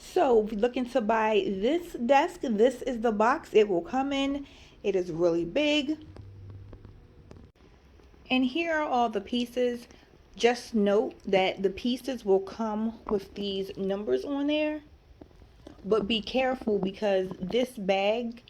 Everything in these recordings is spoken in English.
So if you're looking to buy this desk, this is the box it will come in. It is really big. And here are all the pieces. Just note that the pieces will come with these numbers on there. But be careful because this bag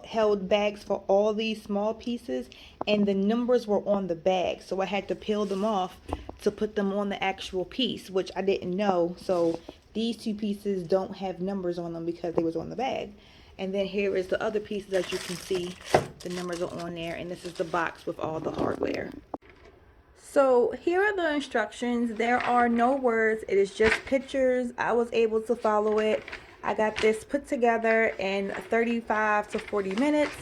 held bags for all these small pieces and the numbers were on the bag. So I had to peel them off to put them on the actual piece, which I didn't know. So these two pieces don't have numbers on them because they was on the bag. And then here is the other pieces. As you can see, the numbers are on there, and this is the box with all the hardware. So here are the instructions. There are no words. It is just pictures. I was able to follow it. I got this put together in 35 to 40 minutes.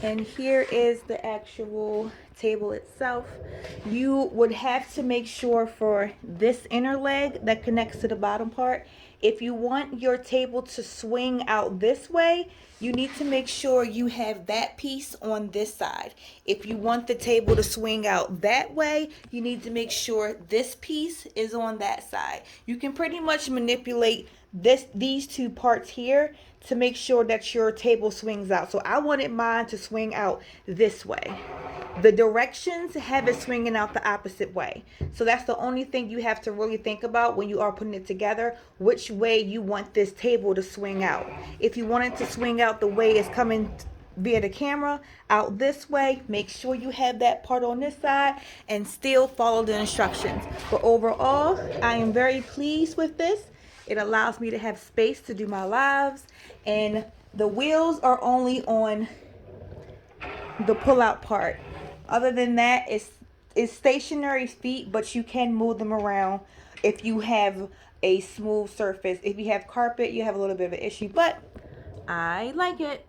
And here is the actual table itself. You would have to make sure for this inner leg that connects to the bottom part, if you want your table to swing out this way, you need to make sure you have that piece on this side. If you want the table to swing out that way, you need to make sure this piece is on that side. You can pretty much manipulate these two parts here to make sure that your table swings out. So I wanted mine to swing out this way. The directions have it swinging out the opposite way. So that's the only thing you have to really think about when you are putting it together, which way you want this table to swing out. If you want it to swing out the way it's coming via the camera out this way, make sure you have that part on this side and still follow the instructions. But overall, I am very pleased with this. It allows me to have space to do my lives, and the wheels are only on the pull-out part. Other than that, it's stationary feet, but you can move them around if you have a smooth surface. If you have carpet, you have a little bit of an issue, but I like it.